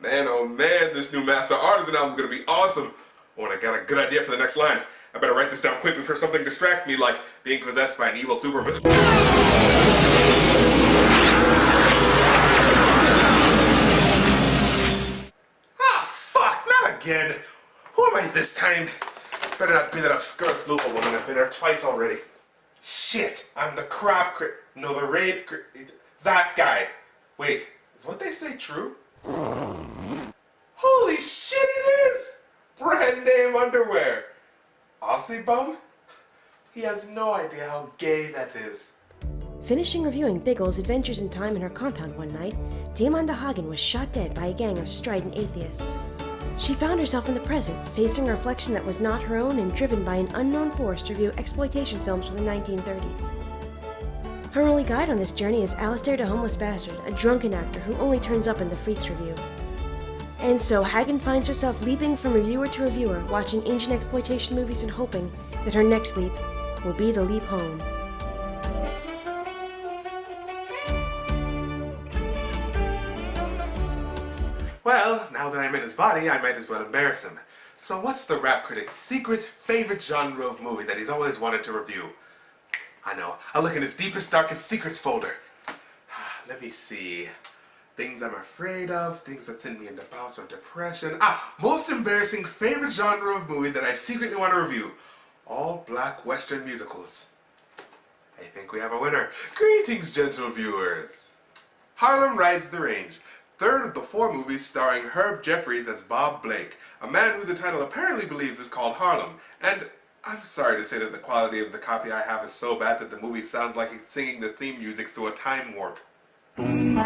Man, oh man, this new Master Artisan album is going to be awesome. Oh, and I got a good idea for the next line. I better write this down quick before something distracts me, like being possessed by an evil supervillain. Ah, fuck, not again. Who am I this time? Better not be that obscure Slooper woman. I've been there twice already. Shit, I'm the Rap Critic. No, the Rape Critic. That guy. Wait, is what they say true? Holy shit, it is! Brand name underwear. Aussie bum? He has no idea how gay that is. Finishing reviewing Biggles' Adventures in Time in her compound one night, Diamanda Hagen was shot dead by a gang of strident atheists. She found herself in the present, facing a reflection that was not her own and driven by an unknown force to review exploitation films from the 1930s. Her only guide on this journey is Alistair the Homeless Bastard, a drunken actor who only turns up in the Freaks review. And so Hagen finds herself leaping from reviewer to reviewer, watching ancient exploitation movies and hoping that her next leap will be the leap home. Well, now that I'm in his body, I might as well embarrass him. So what's the Rap Critic's secret, favorite genre of movie that he's always wanted to review? I know, I'll look in his deepest, darkest secrets folder. Let me see. Things I'm afraid of, things that send me into bouts of depression. Most embarrassing favorite genre of movie that I secretly want to review. All black Western musicals. I think we have a winner. Greetings, gentle viewers. Harlem Rides the Range. Third of the 4 movies starring Herb Jeffries as Bob Blake, a man who the title apparently believes is called Harlem. And I'm sorry to say that the quality of the copy I have is so bad that the movie sounds like it's singing the theme music through a time warp. I'm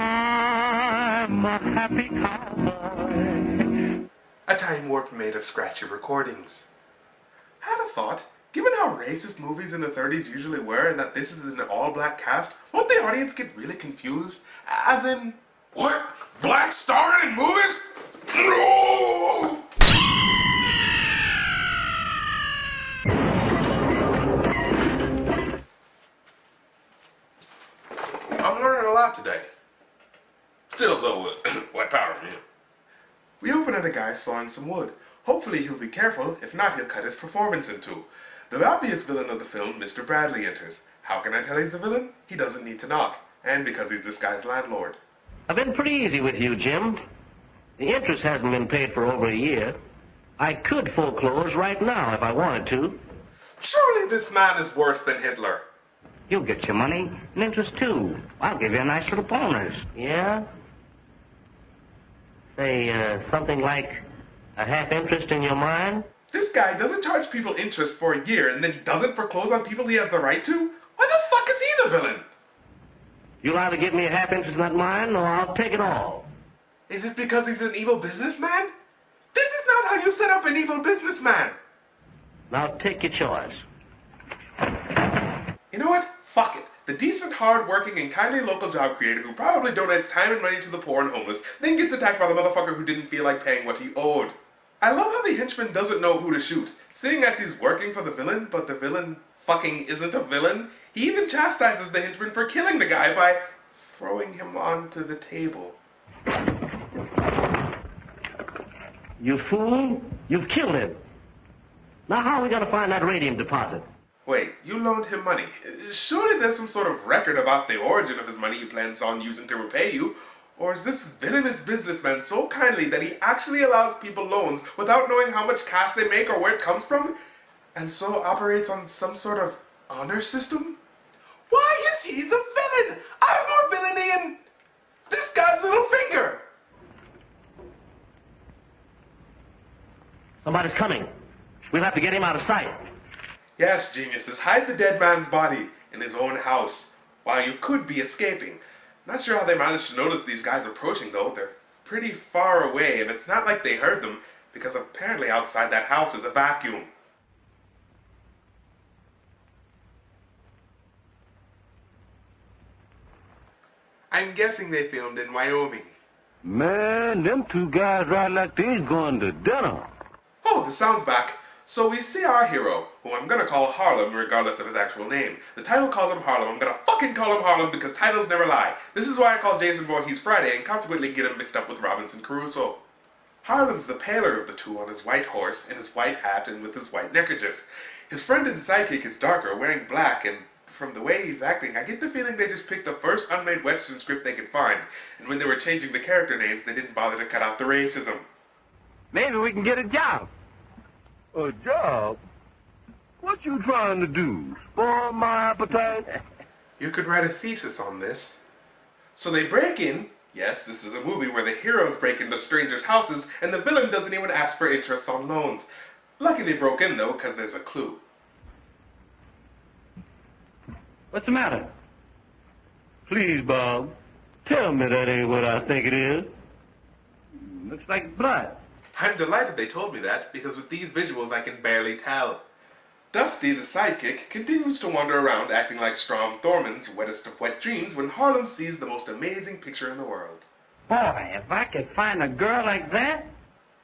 a happy cowboy. A time warp made of scratchy recordings. Had a thought. Given how racist movies in the 30s usually were and that this is an all-black cast, won't the audience get really confused? As in, what? Black starring in movies? No! I'm learning a lot today. Still, though, white power, yeah. We open at a guy sawing some wood. Hopefully he'll be careful, if not he'll cut his performance in two. The obvious villain of the film, Mr. Bradley, enters. How can I tell he's the villain? He doesn't need to knock. And because he's this guy's landlord. I've been pretty easy with you, Jim. The interest hasn't been paid for over a year. I could foreclose right now if I wanted to. Surely this man is worse than Hitler. You'll get your money and interest, too. I'll give you a nice little bonus. Yeah? Say, something like a half interest in your mine? This guy doesn't charge people interest for a year and then doesn't foreclose on people he has the right to? Why the fuck is he the villain? You'll either give me a half interest in that mine or I'll take it all. Is it because he's an evil businessman? This is not how you set up an evil businessman. Now take your choice. You know what? Fuck it. The decent, hard-working, and kindly local job creator who probably donates time and money to the poor and homeless, then gets attacked by the motherfucker who didn't feel like paying what he owed. I love how the henchman doesn't know who to shoot, seeing as he's working for the villain, but the villain fucking isn't a villain. He even chastises the henchman for killing the guy by throwing him onto the table. You fool! You've killed him! Now how are we gonna find that radium deposit? Wait, you loaned him money. Surely there's some sort of record about the origin of his money he plans on using to repay you. Or is this villainous businessman so kindly that he actually allows people loans without knowing how much cash they make or where it comes from? And so operates on some sort of honor system? Why is he the villain? I have more villainy in this guy's little finger! Somebody's coming. We'll have to get him out of sight. Yes, geniuses, hide the dead man's body in his own house while you could be escaping. Not sure how they managed to notice these guys approaching, though. They're pretty far away, and it's not like they heard them, because apparently outside that house is a vacuum. I'm guessing they filmed in Wyoming. Man, them two guys ride like they's going to dinner. Oh, the sound's back. So we see our hero, who I'm gonna call Harlem regardless of his actual name. The title calls him Harlem. I'm gonna fucking call him Harlem because titles never lie. This is why I call Jason Voorhees Friday and consequently get him mixed up with Robinson Crusoe. Harlem's the paler of the two on his white horse, in his white hat, and with his white neckerchief. His friend and sidekick is darker, wearing black, and from the way he's acting, I get the feeling they just picked the first unmade Western script they could find, and when they were changing the character names, they didn't bother to cut out the racism. Maybe we can get a job. A job? What you trying to do? Spoil my appetite? You could write a thesis on this. So they break in. Yes, this is a movie where the heroes break into strangers' houses and the villain doesn't even ask for interest on loans. Lucky they broke in though, because there's a clue. What's the matter? Please, Bob, tell me that ain't what I think it is. Looks like blood. I'm delighted they told me that, because with these visuals I can barely tell. Dusty, the sidekick, continues to wander around acting like Strom Thurmond's wettest of wet dreams when Harlem sees the most amazing picture in the world. Boy, if I could find a girl like that.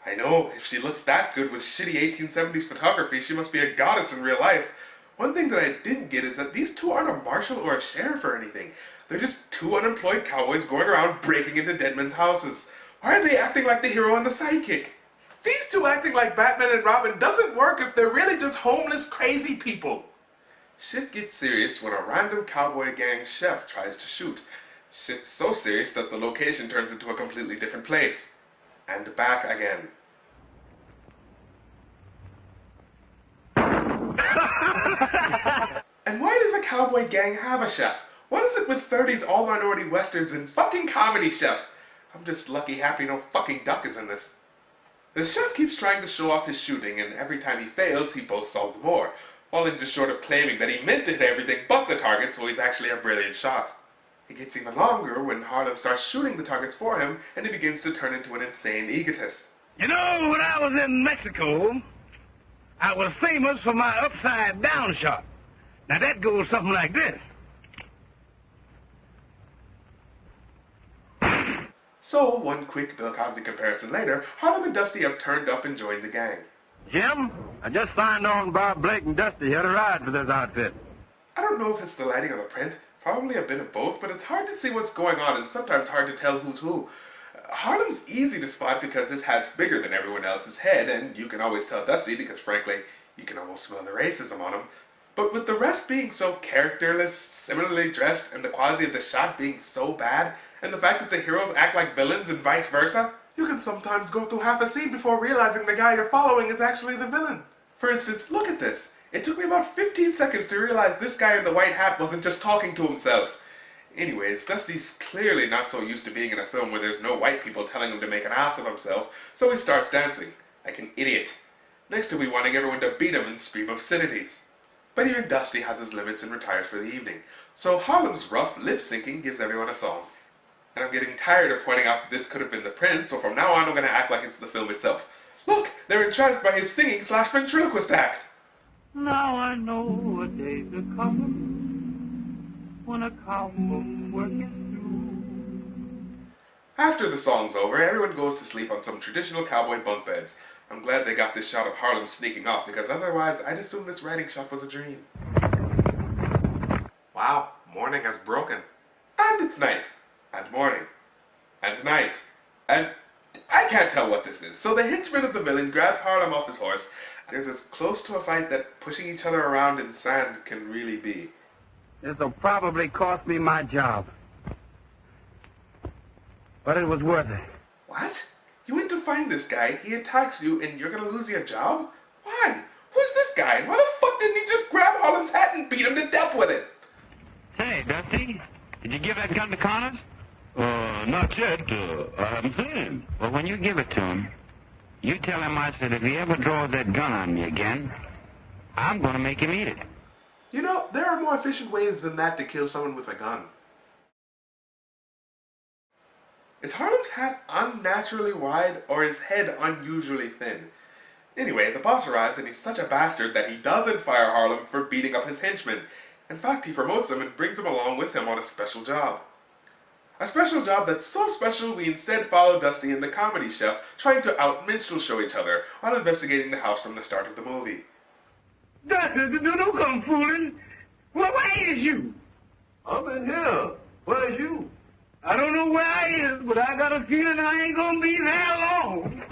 I know, if she looks that good with shitty 1870s photography, she must be a goddess in real life. One thing that I didn't get is that these two aren't a marshal or a sheriff or anything. They're just two unemployed cowboys going around breaking into dead men's houses. Why are they acting like the hero and the sidekick? These two acting like Batman and Robin doesn't work if they're really just homeless, crazy people. Shit gets serious when a random cowboy gang chef tries to shoot. Shit's so serious that the location turns into a completely different place. And back again. And why does a cowboy gang have a chef? What is it with 30s all-minority westerns and fucking comedy chefs? I'm just lucky happy no fucking duck is in this. The chef keeps trying to show off his shooting, and every time he fails, he boasts all the more, falling just short of claiming that he meant to hit everything but the target, so he's actually a brilliant shot. It gets even longer when Harlem starts shooting the targets for him, and he begins to turn into an insane egotist. You know, when I was in Mexico, I was famous for my upside-down shot. Now that goes something like this. So, one quick Bill Cosby comparison later, Harlem and Dusty have turned up and joined the gang. Jim, I just signed on Bob Blake and Dusty here to ride for this outfit. I don't know if it's the lighting on the print, probably a bit of both, but it's hard to see what's going on and sometimes hard to tell who's who. Harlem's easy to spot because his hat's bigger than everyone else's head, and you can always tell Dusty because, frankly, you can almost smell the racism on him. But with the rest being so characterless, similarly dressed, and the quality of the shot being so bad, and the fact that the heroes act like villains and vice versa, you can sometimes go through half a scene before realizing the guy you're following is actually the villain. For instance, look at this. It took me about 15 seconds to realize this guy in the white hat wasn't just talking to himself. Anyways, Dusty's clearly not so used to being in a film where there's no white people telling him to make an ass of himself, so he starts dancing, like an idiot. Next to me wanting everyone to beat him and scream obscenities. But even Dusty has his limits and retires for the evening, so Harlem's rough lip-syncing gives everyone a song. And I'm getting tired of pointing out that this could have been the print, so from now on I'm going to act like it's the film itself. Look, they're entranced by his singing / ventriloquist act. Now I know a day's a coming when a cowboy work is through. After the song's over, everyone goes to sleep on some traditional cowboy bunk beds. I'm glad they got this shot of Harlem sneaking off, because otherwise I'd assume this riding shot was a dream. Wow, morning has broken. And it's night. And morning. And night. And I can't tell what this is. So the henchman of the villain grabs Harlem off his horse. There's as close to a fight that pushing each other around in sand can really be. This'll probably cost me my job. But it was worth it. What? You went to find this guy, he attacks you, and you're gonna lose your job? Why? Who's this guy? Why the fuck didn't he just grab Harlem's hat and beat him to death with it? Say, Dusty, did you give that gun to Connors? Not yet. I haven't seen him. Well, when you give it to him, you tell him I said if he ever draws that gun on me again, I'm going to make him eat it. You know, there are more efficient ways than that to kill someone with a gun. Is Harlem's hat unnaturally wide, or his head unusually thin? Anyway, the boss arrives and he's such a bastard that he doesn't fire Harlem for beating up his henchmen. In fact, he promotes him and brings him along with him on a special job. A special job that's so special we instead follow Dusty and the comedy chef trying to out-minstrel show each other while investigating the house from the start of the movie. Dusty, don't come fooling. Well, where is you? I'm in here. Where's you? I don't know where I is, but I got a feeling I ain't gonna be there long.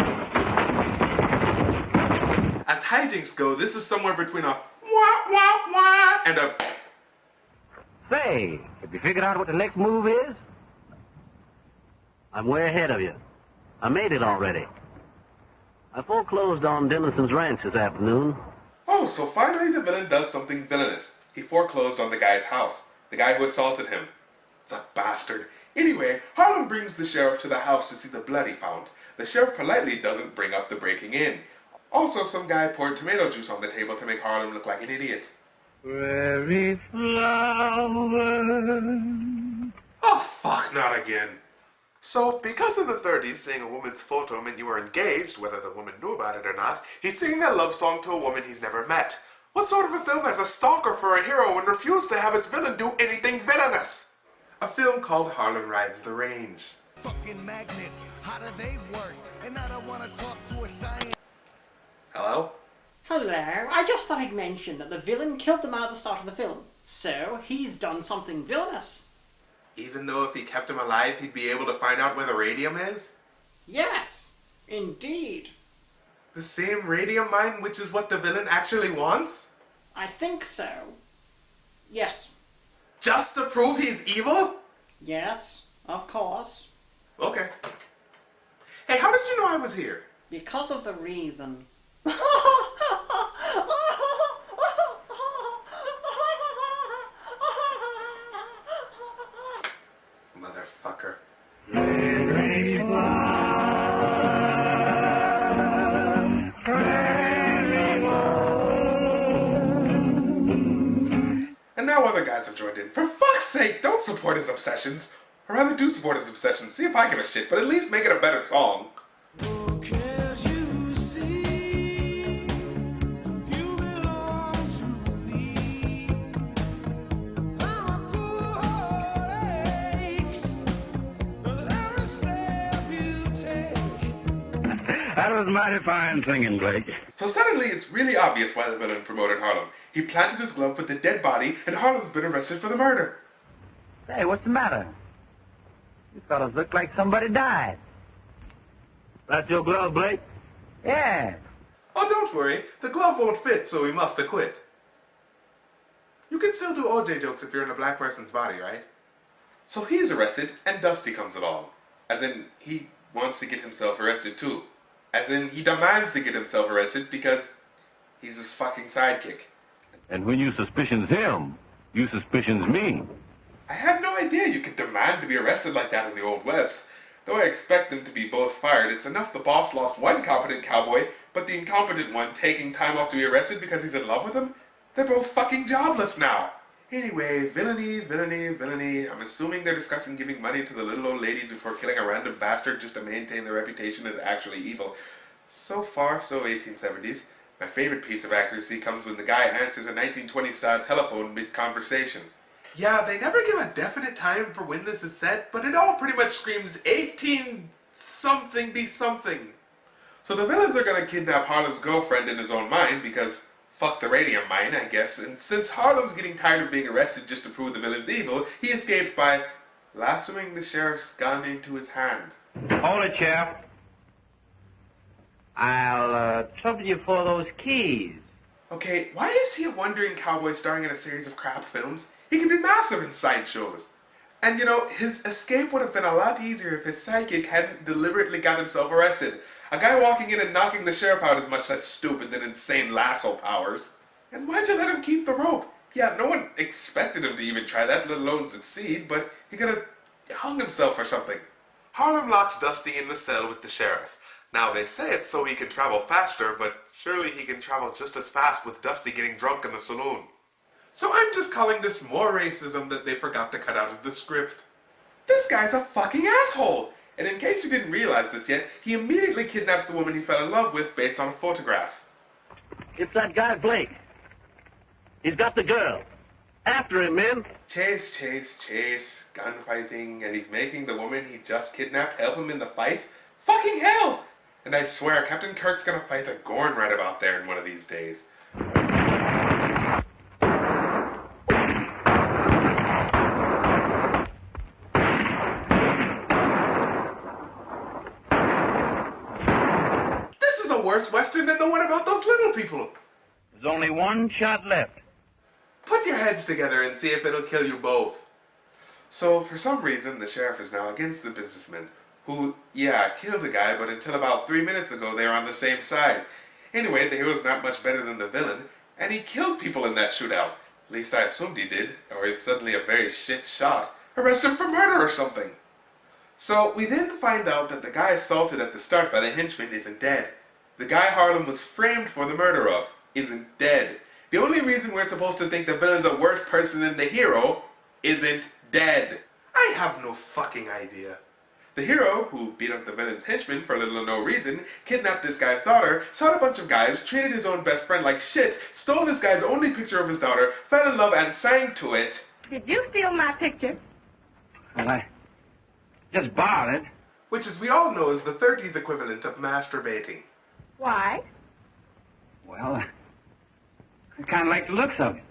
As hijinks go, this is somewhere between a wah wah wah and a... Say, have you figured out what the next move is? I'm way ahead of you. I made it already. I foreclosed on Dennison's ranch this afternoon. Oh, so finally the villain does something villainous. He foreclosed on the guy's house. The guy who assaulted him. The bastard. Anyway, Harlem brings the sheriff to the house to see the blood he found. The sheriff politely doesn't bring up the breaking in. Also, some guy poured tomato juice on the table to make Harlem look like an idiot. Prairie flowers. Oh, fuck, not again. So, because in the 30s, seeing a woman's photo meant you were engaged, whether the woman knew about it or not, he's singing a love song to a woman he's never met. What sort of a film has a stalker for a hero and refused to have its villain do anything villainous? A film called Harlem Rides the Range. Fucking magnets, how do they work? And I don't want to talk to a scientist. Hello? Hello, I just thought I'd mention that the villain killed the man at the start of the film. So, he's done something villainous. Even though if he kept him alive, he'd be able to find out where the radium is? Yes, indeed. The same radium mine, which is what the villain actually wants? I think so. Yes. Just to prove he's evil? Yes, of course. Okay. Hey, how did you know I was here? Because of the reason. Motherfucker. Prairie flowers. Prairie flowers. And now other guys have joined in. For fuck's sake, don't support his obsessions. Or rather, do support his obsessions. See if I give a shit, but at least make it a better song. That was mighty fine singing, Blake. So suddenly, it's really obvious why the villain promoted Harlem. He planted his glove with the dead body, and Harlem's been arrested for the murder. Hey, what's the matter? You fellas look like somebody died. That's your glove, Blake? Yeah. Oh, don't worry. The glove won't fit, so we must acquit. You can still do OJ jokes if you're in a black person's body, right? So he's arrested, and Dusty comes along. As in, he wants to get himself arrested too. As in, he demands to get himself arrested because he's his fucking sidekick. And when you suspicions him, you suspicions me. I had no idea you could demand to be arrested like that in the Old West. Though I expect them to be both fired, it's enough the boss lost one competent cowboy, but the incompetent one taking time off to be arrested because he's in love with him? They're both fucking jobless now. Anyway, villainy, villainy, villainy. I'm assuming they're discussing giving money to the little old ladies before killing a random bastard just to maintain their reputation as actually evil. So far, so 1870s. My favorite piece of accuracy comes when the guy answers a 1920s-style telephone mid-conversation. Yeah, they never give a definite time for when this is set, but it all pretty much screams 18-something-be-something. So the villains are gonna kidnap Harlem's girlfriend in his own mind because fuck the radium mine, I guess, and since Harlem's getting tired of being arrested just to prove the villain's evil, he escapes by lassoing the sheriff's gun into his hand. Hold it, Sheriff. I'll trouble you for those keys. Okay, why is he a wandering cowboy starring in a series of crap films? He could be massive in sideshows. And you know, his escape would have been a lot easier if his sidekick hadn't deliberately got himself arrested. A guy walking in and knocking the sheriff out is much less stupid than insane lasso powers. And why'd you let him keep the rope? Yeah, no one expected him to even try that, let alone succeed, but he could have hung himself or something. Harlem locks Dusty in the cell with the sheriff. Now, they say it's so he can travel faster, but surely he can travel just as fast with Dusty getting drunk in the saloon. So I'm just calling this more racism that they forgot to cut out of the script. This guy's a fucking asshole! And in case you didn't realize this yet, he immediately kidnaps the woman he fell in love with based on a photograph. It's that guy, Blake. He's got the girl. After him, men. Chase, chase, chase. Gunfighting, and he's making the woman he just kidnapped help him in the fight? Fucking hell! And I swear, Captain Kirk's gonna fight a Gorn right about there in one of these days. This is a worse Western than the one about those little people. There's only one shot left. Put your heads together and see if it'll kill you both. So, for some reason, the sheriff is now against the businessman, who, yeah, killed a guy, but until about 3 minutes ago, they were on the same side. Anyway, the hero's not much better than the villain, and he killed people in that shootout. At least I assumed he did, or he's suddenly a very shit shot. Arrest him for murder or something. So, we then find out that the guy assaulted at the start by the henchman isn't dead. The guy Harlem was framed for the murder of isn't dead. The only reason we're supposed to think the villain's a worse person than the hero isn't dead. I have no fucking idea. The hero, who beat up the villain's henchman for little or no reason, kidnapped this guy's daughter, shot a bunch of guys, treated his own best friend like shit, stole this guy's only picture of his daughter, fell in love and sang to it. Did you steal my picture? Well, I just borrowed it. Which, as we all know, is the 30s equivalent of masturbating. Why? Well, I kind of like the looks of it.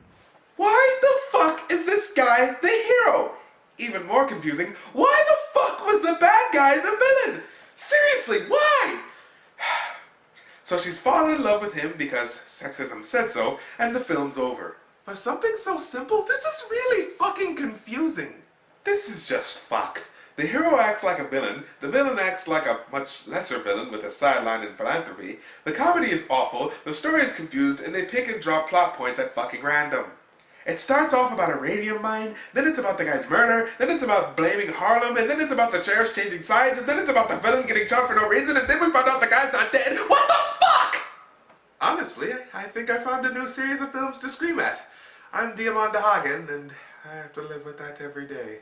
Why the fuck is this guy the hero? Even more confusing, why the fuck was the bad guy the villain? Seriously, why? So she's fallen in love with him because sexism said so, and the film's over. For something so simple, this is really fucking confusing. This is just fucked. The hero acts like a villain, the villain acts like a much lesser villain with a sideline in philanthropy, the comedy is awful, the story is confused, and they pick and drop plot points at fucking random. It starts off about a radium mine, then it's about the guy's murder, then it's about blaming Harlem, and then it's about the sheriff's changing sides, and then it's about the villain getting shot for no reason, and then we find out the guy's not dead. What the fuck? Honestly, I think I found a new series of films to scream at. I'm Diamanda Hagen, and I have to live with that every day.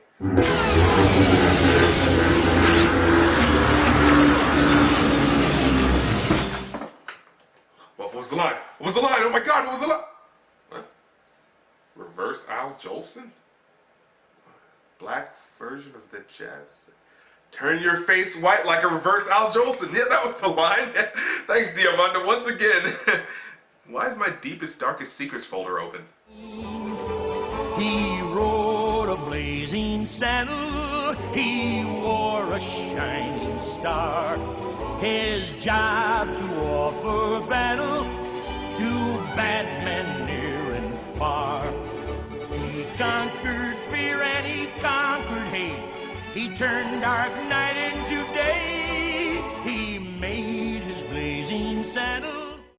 What was the line? What was the line? Oh my god, what was the line? What? Reverse Al Jolson? Black version of the jazz. Turn your face white like a reverse Al Jolson. Yeah, that was the line. Thanks, Diamanda, once again. Why is my deepest, darkest secrets folder open? He rode a blazing saddle, he wore a shining star. His job to offer battle to bad